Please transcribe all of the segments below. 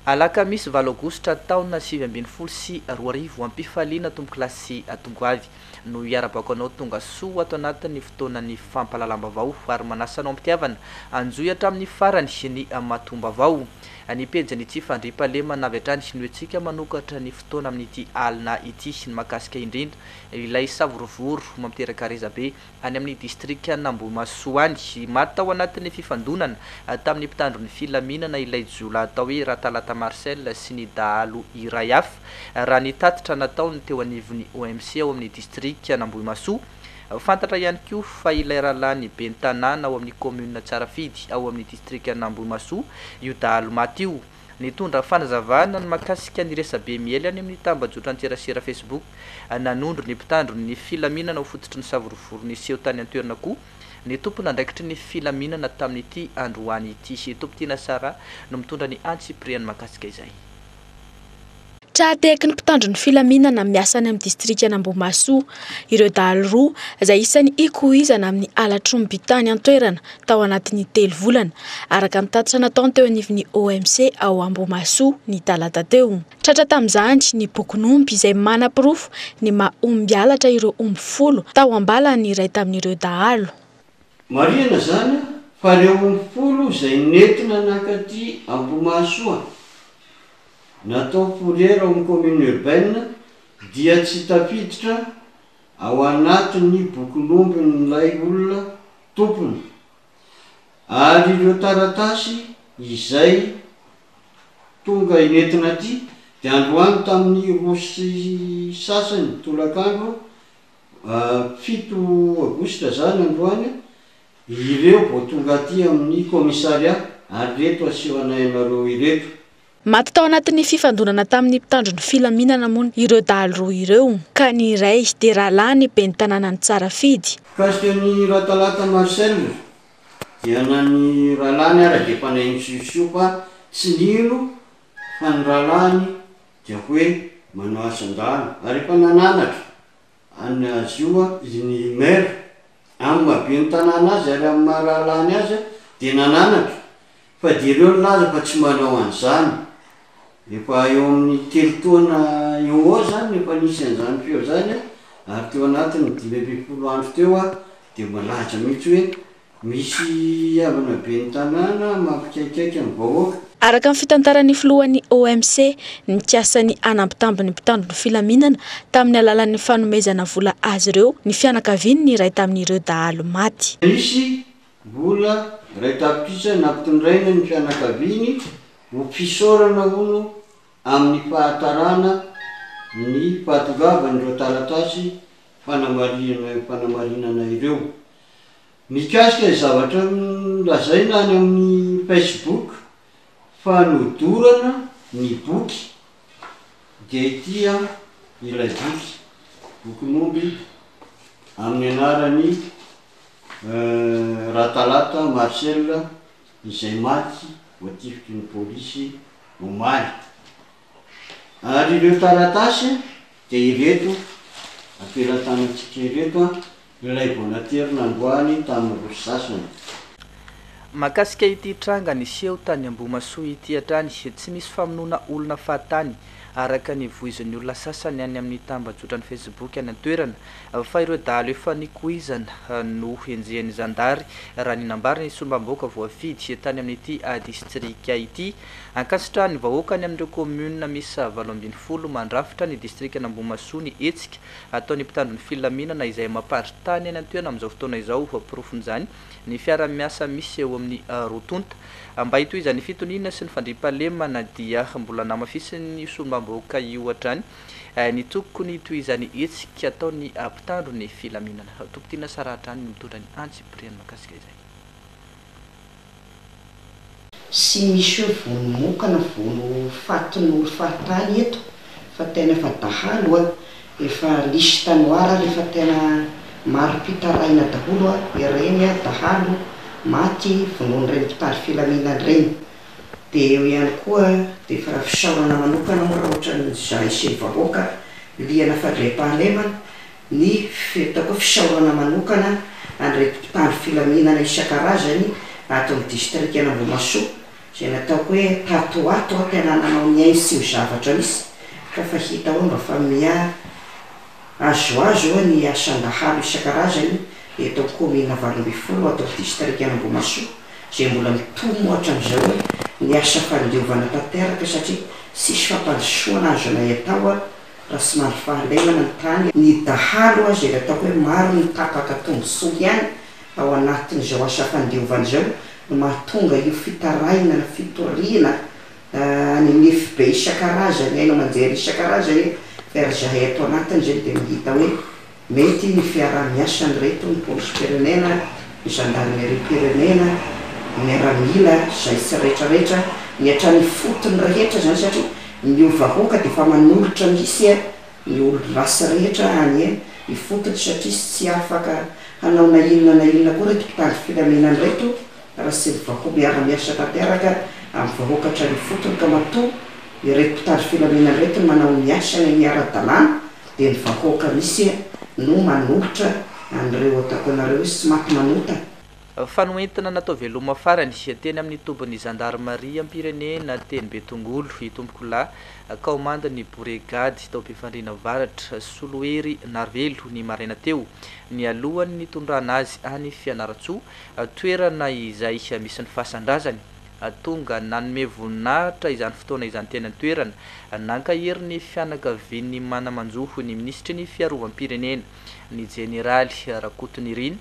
Alakamisy 8 Aogositra taona 2020 sy 2020 ampifaliana tombokilasy Atongoavy no iarabako anao tonga soa ato anatin'ny fotoanan'ny fampalalam-bavao ary manasa anao mpitiavana anjoy hatramin'ny farany ny matomba-vao ny pejany ity fandriam-palema navy hatrany ny oetsika manokatra ny fotoana amin'ity alina ity ny makasika indrindra ilay savorovoro mamiteraka rezabe any amin'ny distrika Nambomasoa any mata ao anatin'ny fifandonana tamin'ny mpitandro ny filaminana ilay jola atao hoe Ratalata Marcel sy ny dahalo iray hafa raha ny tatitra nataony teo anivon'ny OMC ao amin'ny distrika Nambomasoa. Fantatra ihany koa fa ilay rahalany ben'ny tanàna ao amin'ny commune Tsarafidy ao amin'ny distrika Nambomasoa io dahalo maty io nitondra fanazavana ny makasika ny resabe miely any amin'ny tambajotra an-tserasera Facebook nanondro ny mpitandro ny filaminana ho fototry ny savorovoro ny seho tany an-toerana koa ny tompona andraikitry ny filaminana tamin'ity androany ity Tompotina Sara no mitondra ny antsipriany makasika izay. Trateky ny mpitandro ny filaminana miasa any amin'ny distrika Nambomasoa ireo dahalo roa izay isany ikoizana amin'ny alatrombitany an-toerana tao anatin'ny 3 volana araka ny tatitra nataony teo anivon'ny OMC ao Ambomasoa ny talata teo. Tratra tamin'izany ny bokon'omby izay manam-pirofo ny mahomby alatra ireo omby 10 tao ambalany iray tamin'ireo dahalo. Marina zany fa ireo omby 10 izay nentina nakaty Ambomasoa natao pourrière amin'ny commune urbaine dia tsy tafiditra ao anatin'ny bokon'omby n'ilay olona tompony ary ireo taratasy izay tonga inentina aty dia androany tamin'ny rosy sasany tolakandro 7 Aogositra zany androany ireo vao tonga aty amin'ny komisaria ary reto aseho anainareo ireto. Maty tao anatin'ny fifandonana tamin'ny mpitandro ny filaminana moa ireo dahalo roa ireo ka ny iray dia rahalany ben'ny tanàna ny Tsarafidy. Kasika ny Ratalata Marcel dia nany rahalany ary dia mpanay misiosioa fa tsy nino fa ny rahalany dia hoe manao asan-dàlana ary efa nananatra any azy io ny maire amin'ny mahaben'ny tanàna azy ary amin'ny rahalany azy dia nananatra fa dia ireo laza fa tsy manao an'izany. Efa eo amin'ny 3 taona eo zany efa nisy an'izany feo zany ary teo anatiny 20 andro teo dia malaza mihitsy hoe misy havana ben'ny tanàna mampikaikaiky amin'ny vahoaka. Araka ny fitantaran'ny filohan'ny OMC ny kiasany anampitambiny mpitandro ny filaminana tamin'ny alalan'ny fanomezana vola azy ireo ny fianakaviany ny iray tamin'ireo dahalo maty. Misy vola iray tapitrisa nampitondraina ny fianakaviany ho fisorana hono amin'ny fahatarana ny fahatongavanyireo taratasy fanamarinana ireo. Mikasika zavatra lazaina any amin'ny Facebook fa nodorana ny boky dia ity ilay bokin'omby amin'ny anarany Ratalata Marcel izay maty voatifitry ny polisy omaly ary ireo taratasy dia ireto ampelantanantsika ireto ilay vonaterina androany tamin'ny rosy sasany. Makasika ity tranga niseho tany Ambomasoa ity hatrany tsy misy famonoana olona fahatany araka ny voizan'ny olona sasany any amin'ny tambajotra ny Facebook any an-toerana fa ireo dahalo efa nikoizana no henjehan'ny zandary raha ny nambariny sombamboaka voafidy tany amin'ity distrika ity ankasitra ny vahoaka any amin'ireo commune misy 720 mandrafitra ny distrika Nambomasoa ny etsika ataony mpitandro ny filaminana izay mamparitany any an-toerana amin'izao fotoana izao profon'izany ny fiara-miasa misy eo amin'ny rotonta mba hitohizany fitoniana sy ny fandriam-pahalemana dia mbola namafisiny sombamboaka io hatrany ny tokony hitohizany etsika ataony mpitandro ny filaminana. Tompotina Sara hatrany mitondra ny antsipriany makasika izay. Sy misy hoe vonomokana vono fatin'olo fahatany eto fa tena efa dahalo efa lisy tanoara rehefa tena maro mpitaraina daholo ireny dahalo maty vonon'ireny mpitandro filaminana ireny. Dia eo ihany koa dia efa fisaorana manokana moa raha ohatra ny iseny vahoaka liana fandriam-pahalemana ny fetako fisaorana manokana an'ireny mpitandro filaminana isan-karazany ato amin'ny distrika Nambomasoa zay nataoko hoe tatoato tena nanao miainy sy ho zavatra misy ka fa hita ho mba fa mia azoazo ny asandahalo isan-karazany eto komina Valovifolo atao distrika Ambohimasoa zay mbola mitomo ohatra amin'izao hoe ny asa fandiovana tanteraka satria sisy fampandosoana azonay atao raha sy maro fahalemana ny tany ny dahalo zay nataoko hoe maro ny tapaka tombosoa ihany ao anatin'izao asa fandiovana izao no mahatonga io fitaraina na fitoriana ny nify be isan-karazany aina manjery isan-karazany fa zahay ato anatiny zay dia mihita hoe mety ny fiarah-miasa ny reto ny polisim-pirenena ny gendarmerie-pirenena ny miaramila zay sy rehetrarehetra miatra ny fotony rehetra zany satria ny vahoaka dia fa manolotra misy ny olo rasa rehetra any ny fotony satria tsy afaka hanao na inona koa reto mpitandro filamenany reto raha sy vahoaka miara-miasa tanteraka amin'ny vahoakatra ny fotony ka matoa ireto mpitandro filamenany reto manao miasa ny miara-dalàna dia ny vahoaka misy no manolotra an'ireo ataoko anareo hoe sy maty manota. Fanoentina natao veloma farany teny amin'ny tombony gendarmerie am-pirenena teny Betongolo itomboko la kaomanda ny brigady tao am-pifandriana avaratra Soloery Narvelo ny maraina teo ny alohany nitondrana azy any Fianaratsoa toerana izay misy ny fahasandrazany tonga nanome voninahitra izany fotoana izany tena toerana nankahery ny fianakavian'ny manamanjoho ny ministry ny fiarovam-pirenena ny generaly Rakotonirina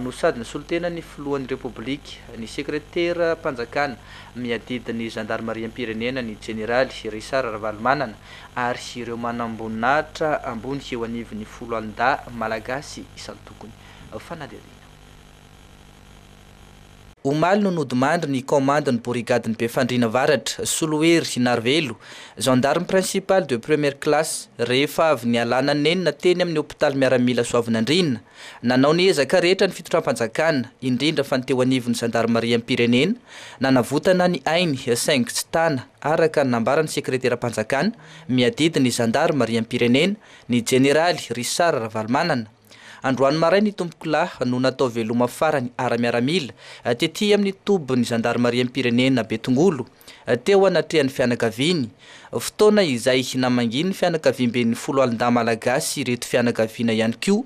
no sady ny solotena ny filohan'ny repoblika ny sekretera mpanjakana miadidiny gendarmerie am-pirenena ny generaly Richard Ravalomanana ary ireo manamboninahitra ambony eo anivon'ny 10 malagasy isan'ny tokony fanadihadiana. Omaly no nodimandry ny commande ny brigade ny Befandriana Avaratra Soloery Narvelo gendarme principal de première classe rehefa avy ny alana nenina teny amin'ny hôpitaly miaramila Soavinandrina nanao ny ezaka rehetra ny fitondram-panjakana indrindra fa ny teo anivon'ny gendarmerie am-pirenena nanavotana ny ainy saingy tsy tana araka nambarany sekretera mpanjakana miadidiny gendarmerie am-pirenena ny generaly Richard Ravalomanana. Androany maray ny tomboko lahy no natao veloma farany ara-miaramila tetỳ amin'ny tobony gendarmerie am-pirenena Betongolo teo anatrehan'ny fianakaviany fotoana izay namanginy ny fianakaviam-ben'ny 10 malagasy reto fianakaviana ihany koa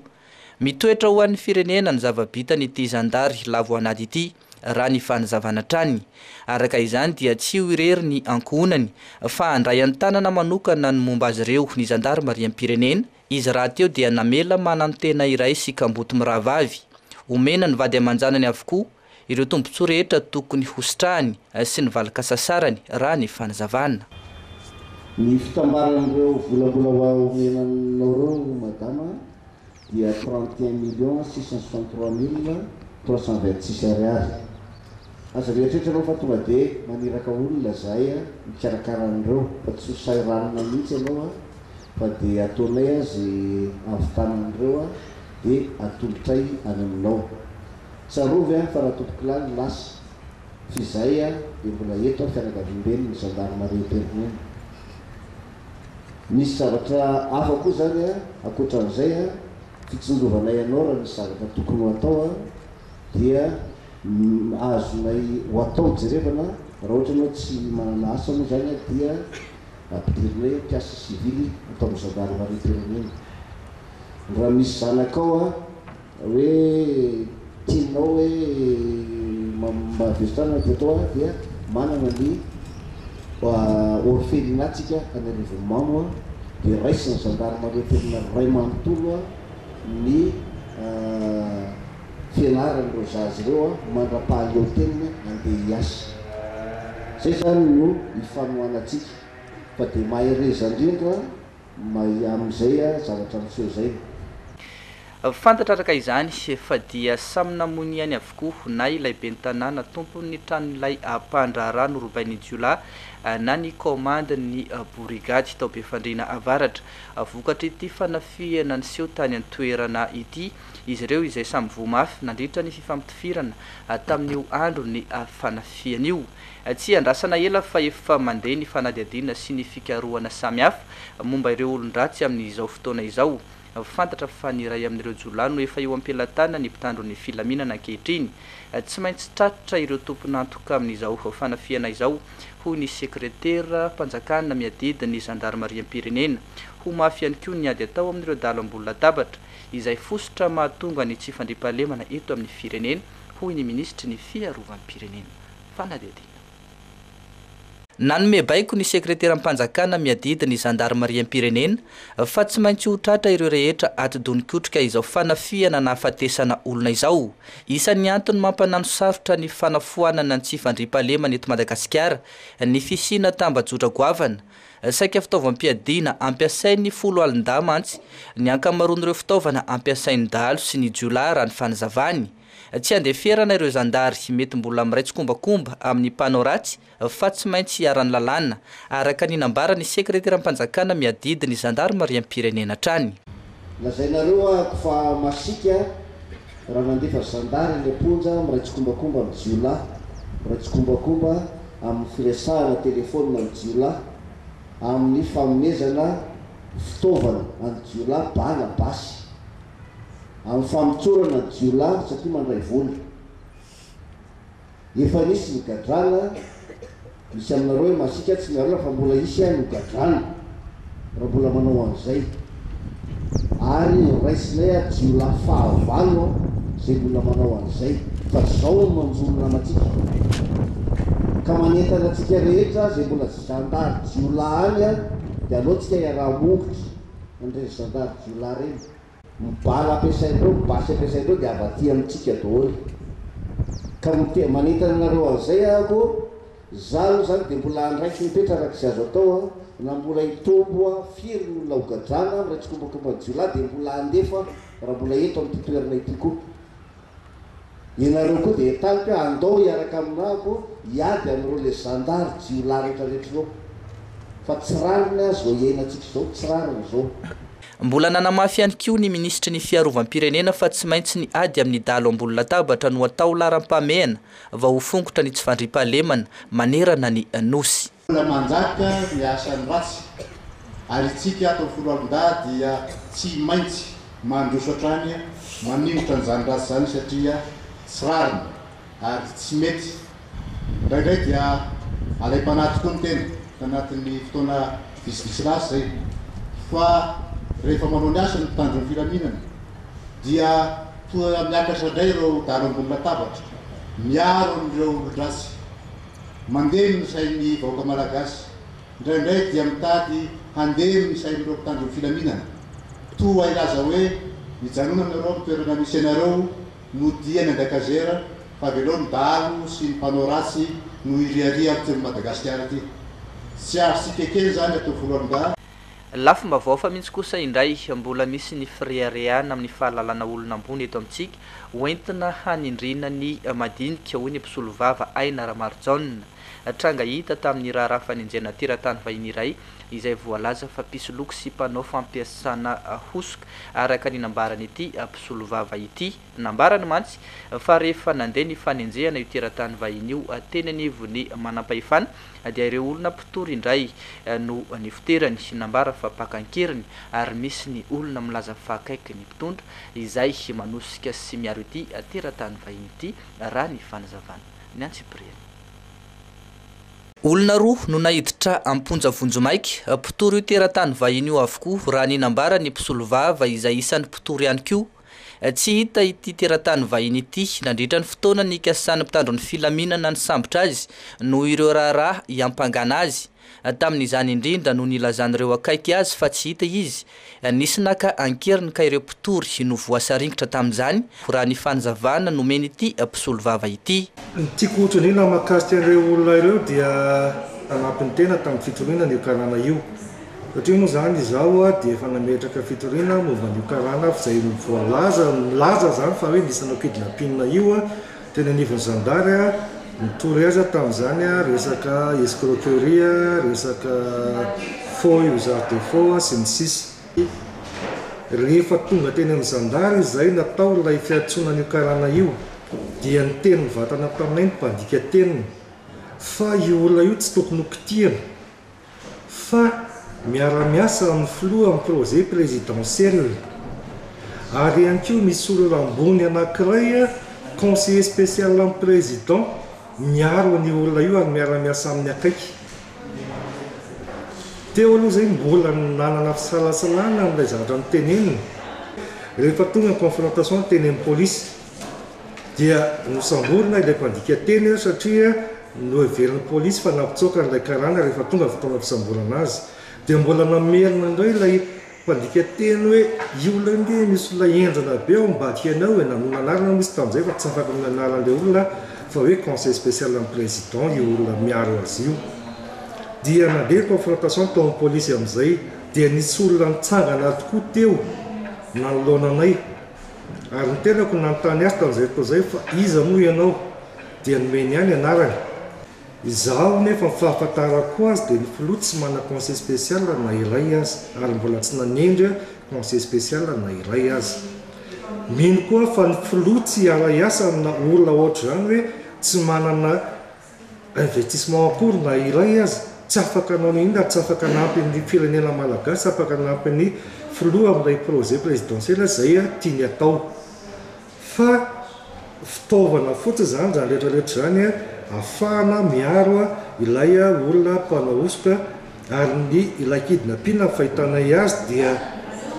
mitoetra ho an'ny firenena ny zava-bitany ity zandary lavo anady ity raha ny fanazavana trany araka izany dia tsy ho irery ny ankohonany fa andray an-tanana manokana ny momba azy ireo ny gendarmerie am-pirenena izy raha teo dia namela manantena iray sy kamboto miravavy omena ny vady amanjanany avokoa ireo tombontsoa rehetra tokony hositrahany sy ny valaka sasarany raha ny fanazavana. Ny fitambaran'ireo volambola omenanareo madama dia 31,663,326 ariary. Aza rehetrarehetra anao fa tonga dia maniraka olona zay mikarakaraan'ireo fa tsy ho sairanana mihitsy ianao fa dia ataonay azy avitanan'ireo dia atolotray any aminao. Tsarovy fa raha tompokilany lasa fizay dia mbola eto fianakaviam-ben'ny gendarmerie am-pirenena. Misy zavatra hafa koa zany ankoatran'izay fitsindrovanay anao raha misy zavatra tokony ho atao dia azonay ho atao jerevana raha ohatra anao tsy manana asa moa zany dia ampidirinay mpiasa sivily atao amin'ny gendarmerie am-pirenena. Raha misy zanakao hoe tianao hoe mahavesitana dia atao dia manana ny orphelinatsika any Rivomamo dia raisiny gendarmerie am-pirenena ray manontolo ny fianaran'ireo zazy ireo mandra-pahaleo tenina andeha hiasa. Zay zany no ifanohanatsika fa dia mahereza indrindra amin'izay zavatra miseho zay. Fantatra araka izany fa dia samy namony any avokoa na ilay ben'ny tanàna tompon'ny tranon'ilay mpandraharaha norobain'ny jiolahy na ny commande ny brigady tao Befandriana Avaratra vokatra ity fanafiana ny seho tany an-toerana ity izy ireo izay samy vomafy nandritra ny fifampitifirana tamin'io andro ny fanafiana io. Tsy andrasana ela fa efa mandeha ny fanadihadiana sy ny fikarohana samihafa momba ireo olon-dratsy amin'izao fotoana izao fantatra fa ny iray amin'ireo jolay no efa eo am-pelatana ny mpitandro ny filaminana ankehitriny tsy maintsy tratra ireo tompona antoka amin'izao fanafiana izao hoy ny sekretera mpanjakana miadidy ny gendarmerie-pirenena ho mafy ihany koa ny ady atao amin'ireo dalo ambony latabatra izay fosotra mahatonga ny tsy fandriampahalemana eto amin'ny firenena hoy ny ministry ny fiarovam-pirenena fanadihadiana. Nanome baiko ny sekretera mpanjakana miadidy ny gendarmerie-pirenena fa tsy maintsy ho tratra ireo rehetra atodonikotrika izao fanafiana na hafatesana olona izao. Isan'ny antony mampanano sarotra ny fanafoanana ny tsy fandriampahalemana eto Madagasikara ny fisina tambajotra goavana. Saika fitaovam-piadiana ampiasain'ny folo alin-da mantsy ny ankamaroan'ireo fitaovana ampiasain'ny dalo sy ny jiola raha ny fanazavany. Tsy andeferana ireo zandary mety mbola miraitsy kombakomba amin'ny mpanao ratsy fa tsy maintsy hiaran'ny lalàna araka ny nambarany sekretera mpanjakana miadidy ny gendarmerie-pirenena trany. Lazainareo fa masika raha nandefa zandary ny amponja miraitsy kombakomba amin'ny jiola, miraitsy kombakomba amin'ny firesahana telefônina amin'ny jiola, amin'ny fanomezana fitaovana amin'ny jiola bana basy, amin'ny famitsorana jiola satria mandray vola. Efa nisy ny gadrana, misy aminareo hoe masika tsy miarona fa mbola isy ihany ny gadrana raha mbola manao an'izay. Ary raisinay jiola fahavalo zay mbola manao an'izay fa zao no manjolona matsika. Ka manentana antsika rehetra zay mbola zandary jiola any dia alohantsika iaraha-mongotra andray zandary jiola reny. Mibala ampiasain'ireo, basy ampiasain'ireo dia avaty amintsika daholo. Ka manentana anareo an'izay ako, zaho zany dia mbola andraiky mipetra arak'izay azo atao na mbola hitombo firy ny olona ho gadrana miraitsy kombakomba jiola dia mbola andefa raha mbola eto amin'ny toerana ity koa. Ianareo koa dia entaniko hoe andao hiaraka aminako hiady amin'ireo le zandary jiola rehetrarehetra ireo. Fa tsy rariny azy vao iainantsika izao, tsy rariny izao. Mbola nanamafy ihany koa ny ministry ny fiarovam-pirenena fa tsy maintsy ny ady amin'ny dalo ambony latabatra no atao laram-pamehana va ho fongotra ny tsy fandriampahalemana manerana ny nosy. Manjaka ny asan'ny ratsy ary tsika atao folo alin-da dia tsy maintsy mandroso hatrany manimotra n'izany ratsy zany satria tsy rariny ary tsy mety. Indraindray dia alay-panaty koa ny tena tanatin'ny fotoana visivisy lasy zay fa rehefa manao ny asa ny mpitandro ny filaminana dia toa miakatra indray ireo dalo ambony latabatra, miaro amin'ireo olon-dratsy, mandeha ny sain'ny vahoaka malagasy, indraindray dia mitady handeha ny sain'ireo mpitandro ny filaminana. Toa ilaza hoe mijanona aminareo amin'ny toerana misy anareo no diany andakazera fa velao ny dalo sy ny mpanao ratsy no iriaria amin'ny Madagasikara aty. Tsy ary sikekely zany atao folo alin-da. Lafo mba vaofa mihitsy kosa indray mbola misy ny fireareana amin'ny fahalalana olona ambony eto amintsika hoentina hanindrina ny madinika hoy ny mpisolo vava Aina Ramarjona. Tranga hita tamin'ny raharaha fanenjena teratany vahiny iray izay voalaza fa pisoloko sy mpanao fampiasana hosoka araka ny nambarany ity mpisolo vava ity. Nambarany mantsy fa rehefa nandeha ny fanenjehana io teratany vahiny io teny anivony manam-pahefana dia ireo olona mpitory indray no nifiterany nambara fa pakankeriny ary misy ny olona milaza fa akaiky ny mpitondra izay manosika sy miaro ity teratany vahiny ity raha ny fanazavana ny Antsipriana. Olona roa no nahiditra amponja vonjomaiky mpitory io teratany vahiny io avokoa raha ny nambara ny mpisolo vava izay isan'ny mpitory ihany koa. Tsy hita ity teratany vahiny ity nandritra ny fotoana ny ikasan'ny mpitandro ny filaminana ny sambotra azy no ireo raharaha iampangana azy. Tamin'izany indrindra no nilazan'ireo akaiky azy fa tsy hita izy. Nisy naka ankeriny ka ireo mpitory no voasaringitra tamin'izany raha ny fanazavana nomeny ity mpisolo vava ity. Tiako hotrindrina mahakasika ireo olona ireo dia anampiny tena tamin'ny fitoriana io karana io. Satria moa zany izaho dia efa nametraka fitoriana momba io karana izay milaza zany fa hoe nisy nanao kidnapping io teny anivon'ny zandary nitory azy tamin'izany resaka escroquerie, resaka faux usage de faux sy ny sisy. Rehefa tonga teny amin'ny zandary izay natao ilay fiantsonana io karana io dia ny teniny vatana taminay ny mpandika teniny fa io olona io tsy tokony hokitiana fa miara-miasa amin'ny filoha amin'ny projet présidentiel ary ihany koa misy olona ambony anankiray conseiller spécial amin'ny président miaro ny olona io ary miara-miasa amin'ny akaiky teo aloha zay mbola nanana fisalasalana amin'ilay zavatra mitenenina rehefa tonga ny confrontation tenen'ny polisy dia nosamborina ilay mpandika teny satria no heveriny polisy fa nampitsoaka n'ilay karana rehefa tonga fotoana fisamborana azy dia mbola namerina indray ilay mpandika teny hoe io olona nge misy olona enjana be ao mibadika anao hoe nanona anarana misy tamin'izay fa tsy afaka amin'ny anaran'ilay olona fa hoe conseil spécial amin'ny président io olona miaro azy io dia nandeha confrontation tao amin'ny polisy amin'izay dia nisy olona nitsangana tokoa teo nanoloananay ary ny tenako nanontany azy tamin'izay fotoa zay fa iza moa ianao dia nomeny ihany anarany izaho nefa mifahafantarako azy dia ny filoha tsy mana conseil spécial na iray azy ary mbola tsy nanendry conseil spécial na iray azy mino koa fa ny filoha tsy ara-iasa amina olona ohatra zany hoe tsy manana investissement akory na iray azy tsy afaka anao inona tsy afaka nampy ny firenena malagasy tsy afaka nampy ny filoha amin'ilay projet présidentiel zay tiany atao fa fitaovana fotsiny zany zany rehetrarehetra zany ahafahana miaro ilay olona mpanaosoka ary ny ilay kidnapina fahitanay azy dia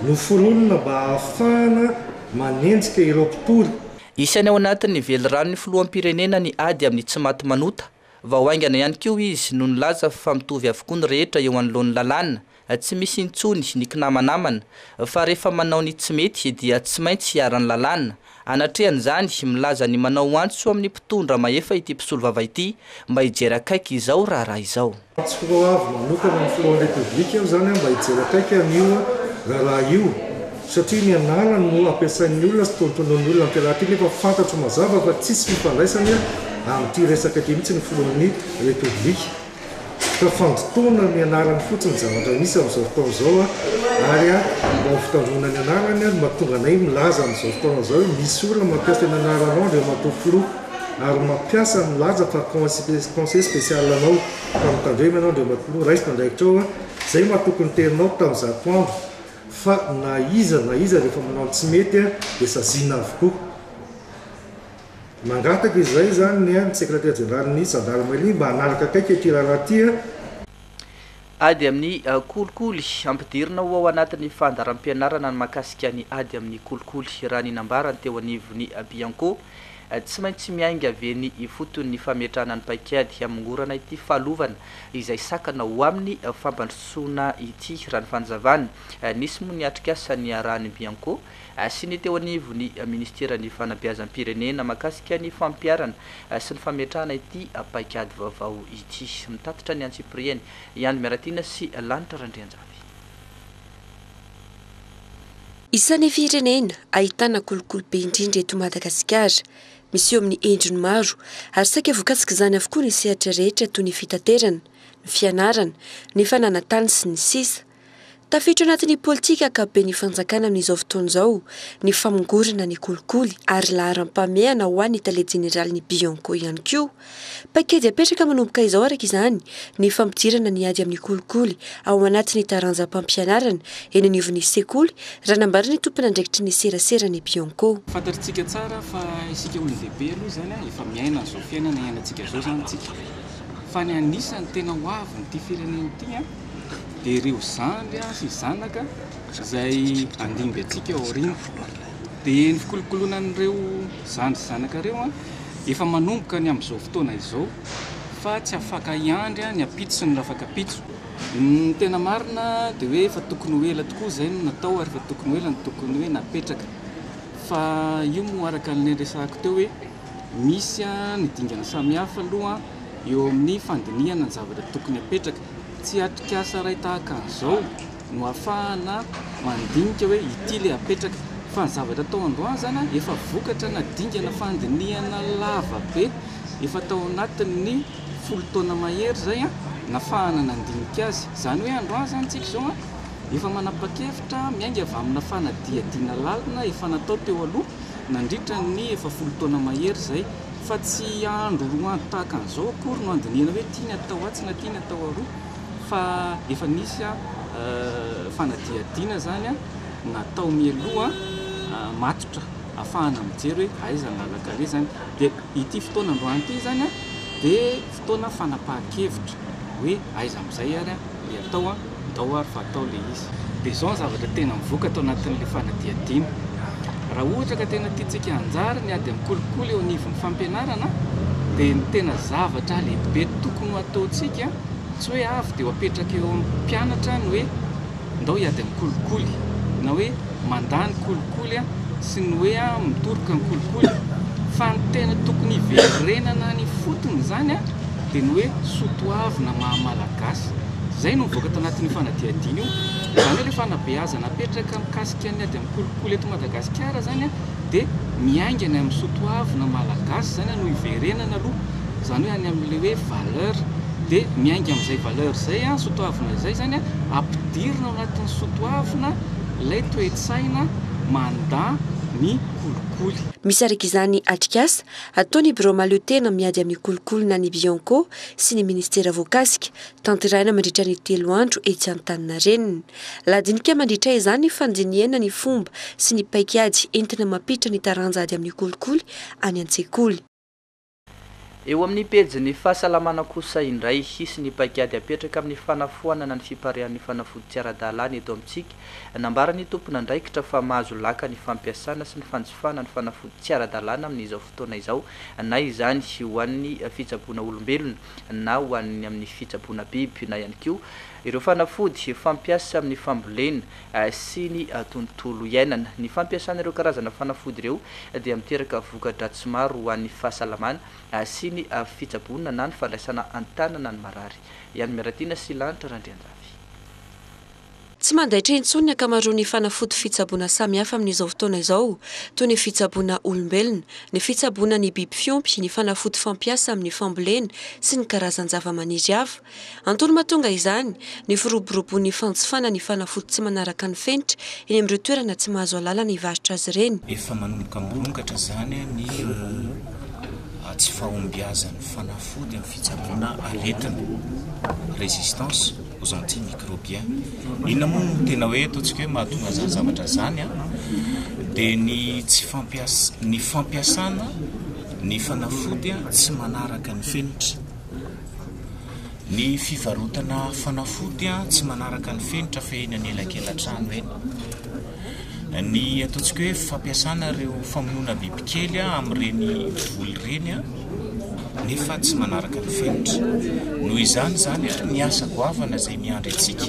noforonina mba ahafahana manenjika ireo mpitory isany ao anatin'ny velirano ny filohampirenena ny ady amin'ny tsy maty manota vahoaingana ihany koa izy no nilaza fa mitovy avokoa ny rehetra eo anoloan'ny lalàna tsy misy intsony ny kinamanamana fa rehefa manao ny tsy mety dia tsy maintsy hiarany lalàna anatrehan'izany milaza ny manao antso amin'ny mpitondra maefa ity mpisolo vava ity mba hijery akaiky izao raharaha izao tsy avy manokana ny filohan'ny repoblika io zany mba hijery akaiky amin'io raharaha io satria ny anarany no ampiasain'ny olona sy tontonon'ny olona ampiarahaty nefa fantatro mazava fa tsisy mifandraisany amin'ity resaka ity mihitsy ny filohan'ny repoblika ka fandotona ny anarany fotsiny zavatra misy amin'izao fotoana zao ary mba ho fitandrona ny anarany mahatonga anay milaza amin'izao fotoana zao misy olona mampiasa ny anaranao dia matao filoha ary mampiasa milaza fa conseil spécial anao fa mitandremy anao dia matoloha raisina ndraikitrao zay mahatokony teninao tamin'izato andro fa na iza rehefa manao tsy mety dia sazina avokoa mangataka izay zany ny secrétaire général ny Sandal Mali mba hanaraka akaiky ity raharaha ty ady amin'ny kolikoly ampidirina ho ao anatin'ny fandaram-pianarana ny mahakasika ny ady amin'ny kolikoly raha ny nambarany teo anivon'ny Bianco tsy maintsy miainga aveny ifotony ny fametrahana ny paikady amingorana ity fahalovana izay sakana ho amin'ny fampandrosoana ity raha ny fanazavany nisy moa niatrika asa ny arahany Bianco sy ny teo anivon'ny ministeran'ny fanabeazam-pirenena mahakasika ny fampiarana sy ny fametrahana ity paikady vaovao ity mitatitra ny Antsiprieny ihany miaratina sy lanitra randrianjavy isan'ny firenena ahitana kolikoly be indrindra eto Madagasikara misy eo amin'ny endriny maro ary saika voakasika izany avokoa ny sehatra rehetra toy ny fitaterana, ny fianarana, ny fananantany sy ny sisa. Tafiditra anatin'ny politika akabe'ny fanjakana amin'izao fotoana izao ny famongorana ny kolikoly ary laharam-pameana ho an'ny Tale Jeneraly ny Bianco ihany koa. Paikady apetraka manomboka izao araka izany ny fampidirana ny ady amin'ny kolikoly ao anatin'ny taranjam-pampianarana eny anivon'ny sekoly raha nambarany tompony andraikitry ny serasera ny Bianco. Fantatritsika tsara fa isika olon-dehibe aloha zany efa miaina zao fiainana iainantsika zao zany tsika. Fa ny anisany tena hoavy nyity firenena ity dia ireo zandry sy zanaka izay andimby atsika ao aoriana. Dia ny fikolokolonan'ireo zandry zanaka ireo efa manomboka ny amin'izao fotoana izao fa tsy afaka iandry ny apitso sy ny rafaka apitso. Ny tena marina dia hoe efa tokony ho ela tokoa izay no natao ary efa tokony ho ela no tokony hoe napetraka. Fa io moa araka ny resahako teo hoe misy ny dingana samihafa aloha eo amin'ny fandinihana ny zavatra tokony apetraka. Tsy atrikasa ray tahaka an'izao no ahafahana mandinika hoe ity le apetraka fa ny zavatra tao androany zany efa vokatra na dingana fandinihana lava be efa tao anatin'ny 10 taona mahery zay nafahana nandinika azy. Zany hoe androany zany tsika zao efa manapa-kevitra miainga avy amina fanadihadiana lalina efa natao teo aloha nandritra ny efa 10 taona mahery zay fa tsy andro roa andro tahaka an'izao akory no andinihana hoe tiany atao atsy na tiany atao aroa fa efa nisy fanadihadiana zany natao mialoha matotra ahafahana mijery hoe aiza ny lalakale zany dia ity fotoana androany ity zany a dia fotoana fanapahan-kevitra hoe aiza amin'izay ary le atao ary fa atao le izy dia zao ny zavatra tena mivoaka atao anatin'le fanadihadiana raha ohatra ka tena tiantsika anjara ny ady mikolikoly eo anivon'ny fampianarana dia ny tena zavatra lehibe tokony ataontsika tsy hoe avy dia apetraka eo amin'ny mpianatra ny hoe ndao hiady mikolikoly na hoe mandany kolikoly sy ny hoe mitoroka ny kolikoly fa ny tena tokony hiverenana ny fotony zany dia ny hoe sotoavina mahamalagasy zay no mivoaka tao anatin'ny fanadihadiana io zany hoe le fanabeazana apetraka mikasika ny ady amin'ny kolikoly eto Madagasikara zany dia miaingana amin'ny sotoavina malagasy zany no hiverenana aloha zany hoe any amin'le hoe valeur dia miainga amin'izay valeur zay sotoavina izay zany ampidirina ao anatin'ny sotoavina ilay toe-tsaina manda ny kolikoly. Misy araka izany atrikasa ataony bureau mahaleo tena miady amin'ny kolikolina ny Bianco sy ny ministera voakasika tanteraina mandritra ny 3 andro etsy Antaninarenina. Ladinika mandritra izany ny fandiniana ny fomba sy ny paikady entina mampitra ny taranja ady amin'ny kolikoly any an-tsekoly. Eo amin'ny pejy ny fahasalamana kosa indray hisy ny paikady apetraka amin'ny fanafoanana ny fiparihan'ny fanafody tsy ara-dalàna eto amintsika nambara ny tompona andraikitra fa mahazo laka ny fampiasana sy ny fanjifana ny fanafody tsy ara-dalàna amin'izao fotoana izao na izany ho an'ny fitsaboana olombelona na ho an'ny amin'ny fitsaboana biby na ihany koa ireo fanafody fampiasa amin'ny fambolena sy ny tontolo iainana ny fampiasana ireo karazana fanafody ireo dia miteraka voka-dratsy maro ho an'ny fahasalamana sy ny fitsaboana na ny fandraisana an-tanana ny marary ihany miaratina sy lanitra randrianjavy. Tsy mandaitra intsony ny ankamaroan'ny fanafody fitsaboana samihafa amin'izao fotoana izao toy ny fitsaboana olombelona, ny fitsaboana ny biby fiompy, ny fanafody fampiasa amin'ny fambolena sy ny karazan-java-maniry hafa. Antony mahatonga izany ny firoboroboan'ny fanjifana ny fanafody tsy manaraka ny fenitra eny amin'ireo toerana tsy mahazo alalana hivarotra azy ireny. Efa manomboka zany ny tsy fahombiazan'ny fanafody amin'ny fitsaboana aretina résistance aux antimicrobiens. Inona moa no tena hoe ataontsika hoe mahatonga zany zavatra zany dia ny tsy fampiasana ny fanafody tsy manaraka ny fenitra, ny fivarotana fanafody tsy manaraka ny fenitra fa eny anelakelan-trano eny, ny ataontsika hoe fampiasana ireo famonoana bibikely amin'ireny voly ireny nefa tsy manaraka ny fenitra. Noho izany zany ny asa goavana izay miandry antsika,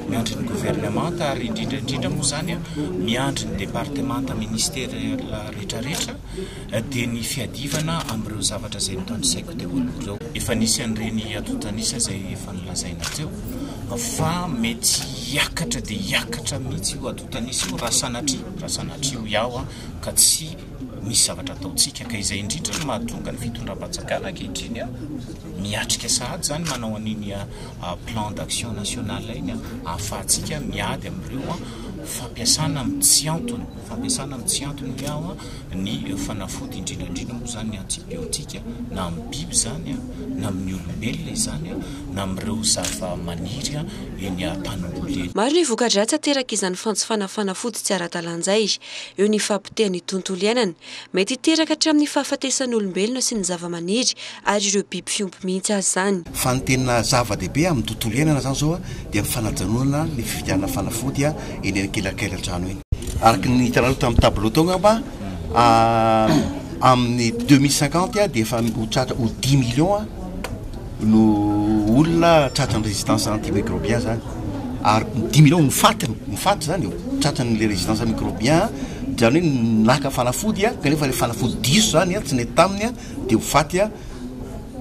miandry ny gouvernemanta ary indrindra moa zany miandry ny départementa ministériel rehetrarehetra dia ny fiadivana amin'ireo zavatra izay notanisaiko teo aloha reo. Efa nisy an'ireny atotanisa izay efa nilazaina teo fa mety hiakatra dia hiakatra mihitsy io atotanisa io raha sanatria io iaho ka tsy misy zavatra ataontsika ka izay indrindra no mahatonga ny fitondram-pahatsakana ankehitriny miatrika sahady zany manao an'iny plan d'action national iny ahafahantsika miady amin'ireo fampiasana amin'ny tsy antony iaho ny fanafody indrindrandrindra moa zany ny antibiotika na amin'ny biby zany na amin'ny olombelona izany na amin'ireo zava-maniry eny tanimboly eny. Maro ny voka-dratsy ateraka izany fanjifana fanafody tsy ara-dalan'izay eo ny fampitehan'ny tontolo iainana mety hiteraka hatramin'ny fahafatesan'ny olombelona sy ny zava-maniry ary ireo biby fiompy mihitsy azy zany. Fa ny tena zava-dehibe amin'ny tontolo iainana zany zao dia mifanajanona ny fividianana fanafody eny ankelankelan-trano eny. Araka ny hitanareo tamin'ny tableau tao ngamba amin'ny 2050 dia efa hotratra ho 10 millions no olona tratrany résistance antimicrobien zany. Ary 10 millions mifaty zany io tratran'le résistance microbien zany hoe naka fanafody kanefa le fanafody diso zany tsy nety taminy dia ho faty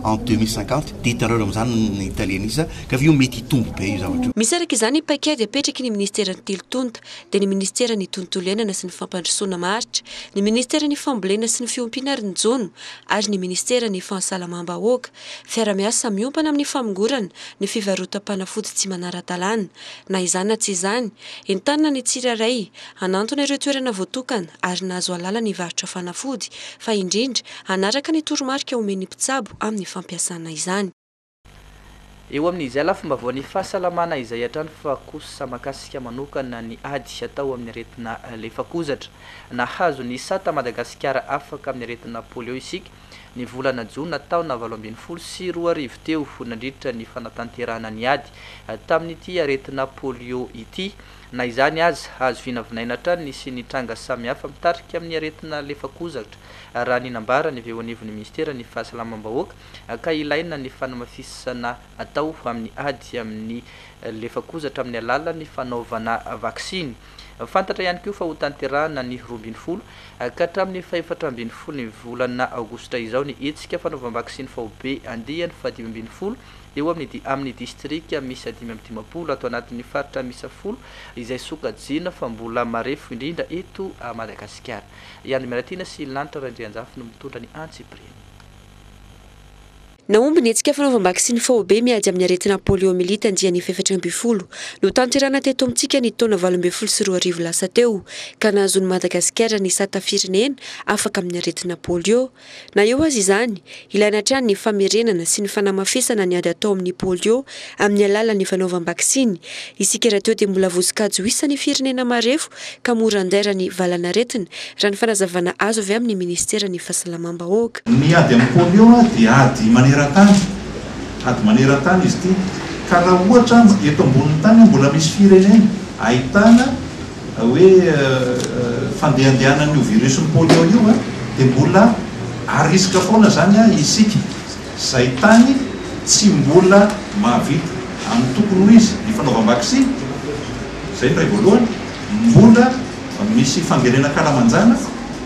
en 2050 dia hitanareo amin'izany ny italianisa ka io mety hitombo be io zavatra. Misy araka izany paikady apetraky ny ministera ny tilotonta dia ny ministera ny tontolo iainana sy ny fampandrosoana maritra, ny ministera ny fambolena sy ny fiompiana ary ny jono ary ny ministera ny fahasalamam-bahoaka fiara-miasa miompana amin'ny famongorana ny fivarotam-panafody tsy manara-dalàna na izany na tsy izany entanina ny tsirairay hanantona ireo toerana voatokana ary nahazo alalana ny varotra fanafody fa indrindra hanaraka ny toromarika omen'ny mpitsabo amin'ny fampiasana izany. eo amin'izay lafomba voan'ny fahasalamana izay hatrany fa kosa makasika manokana ny ady atao amin'ny aretina lefakozatra nahazo ny sata Madagasikara afaka amin'ny aretina polio isika ny volana jona taona 2020 sy 2020 teo nandritra ny fanatanterahana ny ady tamin'ity aretina polio ity na izany azy azo vinavinaina hatrany nisy ny tranga samihafa mitarika amin'ny aretina lefakozatra raha ny nambara ny avy eo anivon'ny ministera ny fahasalamam-bahoaka ka ilaina ny fanamafisana atao amin'ny ady amin'ny lefakozatra amin'ny alalan'ny fanaovana vaksiny fantatra ihany koa fa ho tanterahana ny 2020 ka hatramin'ny 420 ny volana aogositra izao ny etsika fanaovam-vaksiny faobe andihany fa 2020 eo amin'ny distrika misy 510 ato anatin'ny faritra misy 10 izay sokajina fa mbola marefo indrindra eto Madagasikara ihany miratina sy lanitra Randrianjafy no mitondra ny antsipriny naomby ny etsika fanaovam-vaksiny faobe miady amin'ny aretina poliomyélite andiany 720 no tanterana teto amintsika ny taona 2020 sy 2020 lasa teo ka nahazony Madagasikara ny sata firenena afaka amin'ny aretina polio na eo azy izany ilaina hatrany ny famerenana sy ny fanamafisana ny ady atao amin'ny polio amin'ny alalan'ny fanaovam-vaksiny isika raha teo dia mbola voasokajy ho isan'ny firenena marefo ka mora andera ny valanaretina raha ny fanazavana azo avy amin'ny ministera ny fahasalamam-bahoaka ny ady amin'ny polio dia ady maneran-tany izy ity ka raha ohatra eto ambonin'ny tany mbola misy firenena ahitana hoe fandehandehanan'io virusy polio io dia mbola arisika foana zany isika izay tany tsy mbola mahavita amin'ny tokony ho izy ny fanaovam-vaksiny zay ny ray voalohany mbola misy fangerena kalamanjana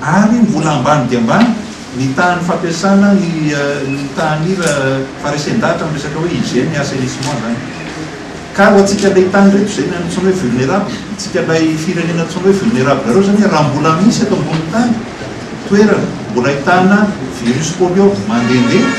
ary mbola ambany dia ambany ny tahany fampiasana ny tahan'ira faresendahatra amin'ny resaka hoe hygiène assainissement zany ka ho antsika ilay tany reto zay ntsony hoe vulnérable tsika ilay firenena ntsony hoe vulnérable reo zany raha mbola misy eto ambony tany toerana mbola ahitana virus polio mandehandeha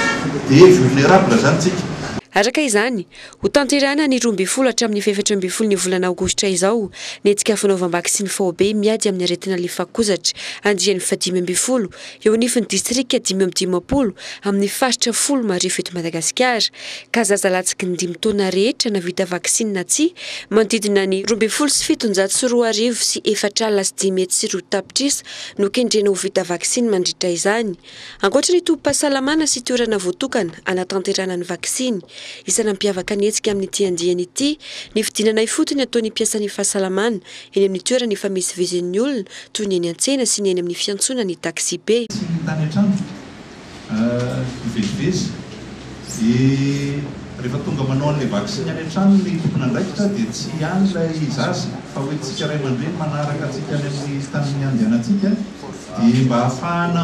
dia vulnérable zany tsika araka izany ho tanterana ny 2020 hatramin'ny 720 ny volana aogositra izao ny etsika fanaovam-vaksiny faobe miady amin'ny aretina lefakozatra andiany 520 eo anifiny distrika 510 amin'ny faritra 10 marifo eto Madagasikara ka zazalatsiky ny 5 taona rehetra na vita vaksiny na tsy manodidina ny 20 sy 720 sy 4,5 sy 2 tapitrisa no kendrena ho vita vaksiny mandritra izany ankoatra ny tobim-pahasalamana sy toerana voatokana anatanterana ny vaksiny isana mpiavaka ny etsika amin'ny tiandiany ity ny fidinana ifotony ataony mpiasan'ny fahasalamana eny amin'ny toerana efa misy vizin'ny olona toy ny eny an-tsena sy ny eny amin'ny fiantsona ny taxi be tany an-trano ivezivezy rehefa tonga manao an'ilay vaksiny any an-trano ny tompona andraikitra dia tsy any ilay zaza fa hoe tsika ray aman-dreny manaraka atsika any amin'ny tanin'ny andehanantsika dia mba ahafahana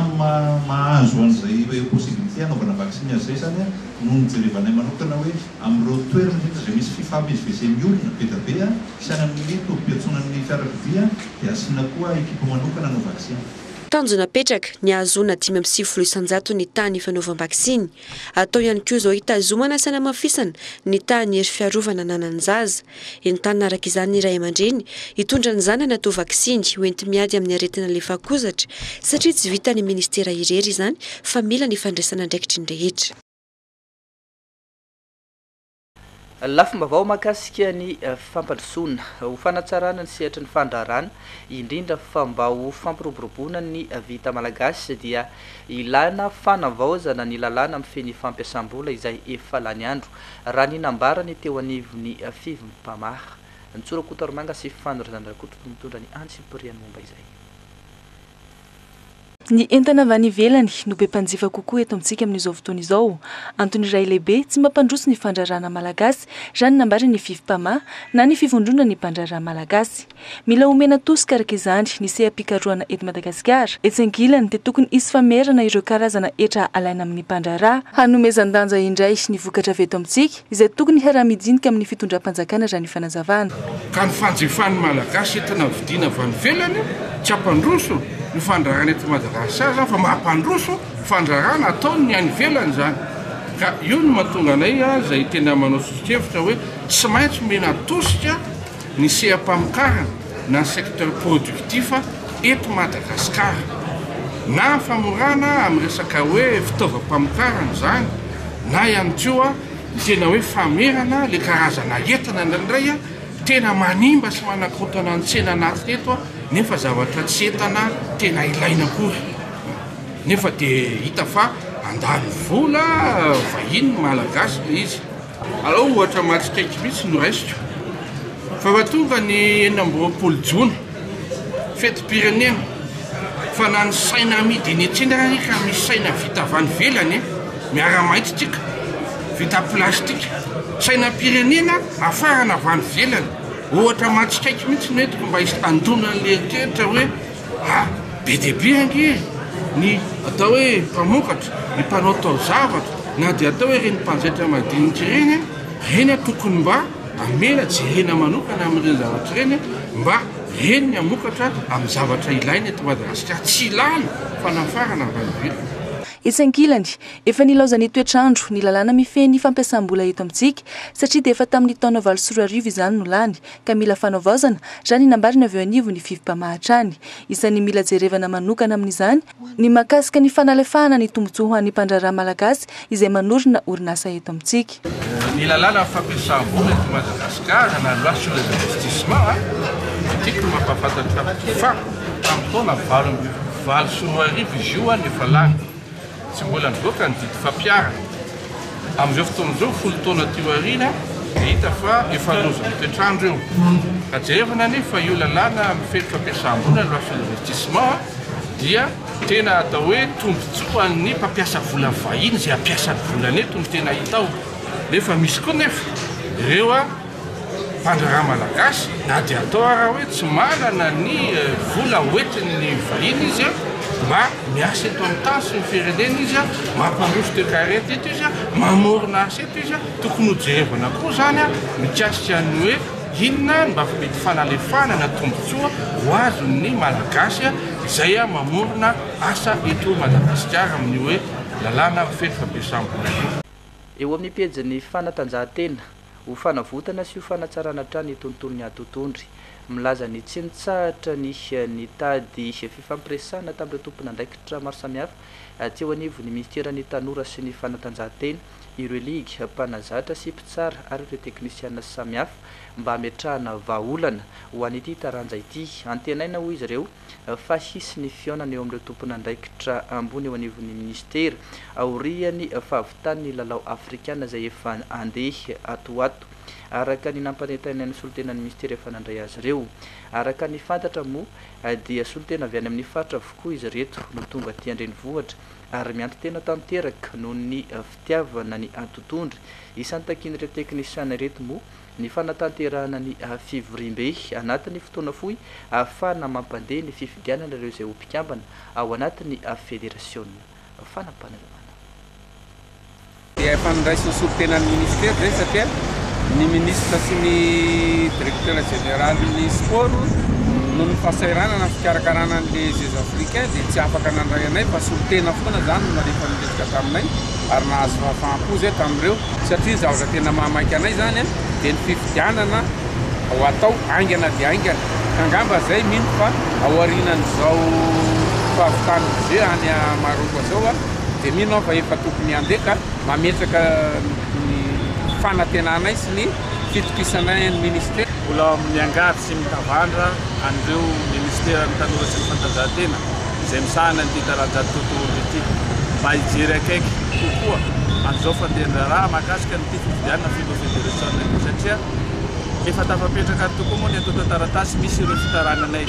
mahazo an'izay hoe possibilité anaovana vaksiny azy zay zany no nijerevanay manokana hoe amin'ireo toerana izay misy fifamezivezen'ny olona be da be sy any amin'ny tompom-piantsonan'ny fiarakodia dia asiana koa ekipa manokana no vaksiny tanjona petraka ny ahazona 5 isanjato ny tany fanaovam-vaksiny atao ihany koa izao hitazomana sy hanamafisana ny tany hery fiarovana nanany zaza entanina araka izany ny ray aman-dreny hitondra ny zanany atao vaksiny hoenty miady amin'ny aretina lefakozatra satria tsy vita ny ministera irery izany fa mila ny fandraisana andraikitry ny rehetra lafim-bavao makasika ny fampandrosoana ho fanatsarana ny sehatra ny fandrarana indrindra fa mba ho fampiroboroboana ny vita malagasy dia ilana fanavaozana ny lalàna amin'ny feny fampiasam-bola izay efa lany andro raha ny nambara ny teo anivon'ny fivimpamaha nitsorakotoromanga sy fanorazandrakoto mitondra ny antsipiriany momba izay ny entana avy any ivelany no be mpanjifa kokoa eto amintsika amin'izao fotoana izao antony iray lehibe tsy mampandroso ny fandrarana malagasy zany nambara ny fivim-pamaha na ny fivondrona ny mpandrarana malagasy mila omena tosika araka izany ny seha-pikaroana eto Madagasikara etsangilany dia tokony isy famerana ireo karazana etra alaina amin'ny mpandrarà hanomezan-danja indray ny vokatra avy eto amintsika izay tokony hiara-midinika amin'ny fitondram-panjakana raha ny fanazavana ka ny fanjifan'ny malagasy entana vidiana avy any ivelany tsy hampandroso ny fandrarana eto Madagasikara fa mampandroso fandrarana ataony ny any ivelany zany ka io no mahatonga anay zay tena manao sosokevitra hoe tsy maintsy mena tosika ny seha-pamokarana na secteur productif eto Madagasikara na famorana amin'ny resaka hoe fitaovam-pamokarana zany na ihany koa tena hoe famerana le karazana entana nandray a tena manimba sy manakotana ny tsena anatiny eto a nefa zavatra tsy entana tena ilaina kory nefa dia hita fa andany vola vahiny malagasy le izy alao ohatra matsikaiky mihitsy no raisiko fa va tonga ny 9 jona fety-pirenena fa na ny saina amidy eny an-tsena ka misy saina vita avy any velany miara-maitso tsika vita plastika sainam-pirenena afarana avy any velany ohatra matsikaiky mihitsy no etiko mba isy andonan'le eritreritra hoe be dia be ange ny atao hoe mpamokatra ny mpanao taozavatra na dia atao hoe reny mpanjaitra madinika ireny reny tokony mba amena jerena manokana amin'ireny zavatra ireny mba reny ny amokatra amin'ny zavatra ilaina eto Madagasikara tsy ilana fanafarana avy isan-kilany efa nilaozany toetrandro ny lalàna mifeny fampiasam-bola eto amintsika satria dia efa tamin'ny taona 2024 izany no lany ka mila fanaovaozana zany nambarina avy eo anivo ny fivim-pamahatrany isan'ny mila jerevana manokana amin'izany ny makasika ny fanalefahana ny tombontsoa ho an'ny mpandraraha malagasy izay manorina orinasa eto amintsika ny lalàna fampiasam-bola eto Madagasikara na loi sur les investissements tiako mampafantatra fa tamin'ny taona 2024 izy io nefa lany tsy mbola nivoaka ny didy fampiarana amin'izao fotoana izao folo taona teo aoriana hita fa efa lozany toetrandro eo ka jerevana nefa io lalàna mifety fampiasam-bola loi sur l'investissement dia tena atao hoe tombontsoa ny mpampiasa vola vahiny izay ampiasany volana eto no tena hitao nefa misy koa nefa ireo mpandraraha malagasy na dia atao raha hoe tsy manana ny vola hoentin'ny vahiny izy mba miasa eto amin'ny tany sy ny firenena izy mampandroso toekarety eto izy mamorona asa eto izy tokony ho jerevana koa zany mikasika ny hoe inona mba mety fanalefana na tombontsoa ho azon'ny malagasy izay mamorona asa eto Madagasikara amin'ny hoe lalàna mifety fampiasam-bola eo amin'ny pejy fanatanjahantena ho fanavotana sy ho fanatsarana trano ny tontolon'ny atotondry milaza ny tsy nitsahatra ny tady fifampiresahana tamin'ireo tompon'andraikitra maro samihafa teo anivo ny ministeran'ny tanora sy ny fanatanjahantena ireo ligy mpanazatra sy mpitsara ary ireo teknisiana samihafa mba hametrahana vahaolana ho an'ity taranja ity antenaina hoy izy ireo fa hisy ny fionana eo amin'ireo tompon'andraikitra ambony eo anivon'ny ministera aoriany fahavitany lalao afrikana izay efa andeha atoato araka ny nampanentana ny solotenan'ny ministera efa nandray azy ireo araka ny fantatra moa dia solotena avy any amin'ny faritra avokoa izy reto no tonga ty andrenivohitra ary mianto tena tanteraka noho ny fitiavana ny atotondry isan'ny takin'ireo teknisiana reto moa ny fanatanterahana ny fivorimbe anatin'ny fotoana fohy ahafahana mampandeha ny fifidianana ireo izay ho mpikambana ao anatin'ny fédération fanampanarahana dia fanandraisana solotenan'ny ministera zay satria ny ministre sy ny directeur général ny sport no ny fahasahiranana fikarakarana an'le jeux africain dia tsy afaka nandray anay fa solotena foana zany no narefa nilezika taminay ary nahazo fahampo zay tamin'ireo satria zavatra tena mahamaiky anay zany dia ny fifidianana ho atao aingana dia aingana ka angamba zay mino fa aorinan'izao fahavitany jeu any Maroko zao dia mino fa efa tokony andeha ka mametraka ny fanatenanay sy ny fitokisanay ny ministera mbola miangavy sy mitavandra an'ireo ministera ny tanora sy ny fanatanjahantena izay misahana ny taranja tontolo ity mba hijery akaiky kokoa an'izao fandehandraraha mahakasika ny ty fifidianana filo fédération satria efa tafapetraka tokoa moa ny atao taratasy misy ireo fitarananay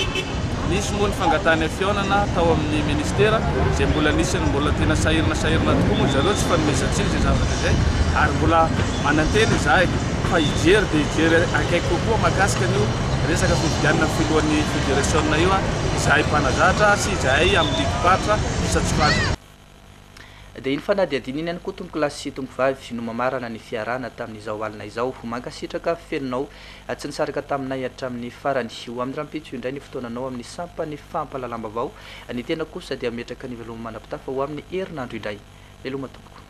nisy moa ny fangatany fionana tao amin'ny ministera izay mbola nisany mbola tena sahirina tokoa moa zareo tsy fanomezantsiny zay zavatra zay ary mbola mananteny zahay fa hijery dia hijery akaiky kokoa mahakasika an'io resaka fifidianana filohan'ny fédération io izahay mpanazatra sy izahay amin'ny likipatra satsokazy dia iny fanadiadina iny ihany koa tombo kilasy tombo vavy no mamarana ny fiarana tamin'izao alina izao mankasitraka felinao tsy nisaraka taminay hatramin'ny farany ho amin'ny rahampitso indray ny fotoananao amin'ny sampany fampalalamba avao ny tena kosa dia metraka ny veloma manapitafa ho amin'ny herinandro indray veloma tompoko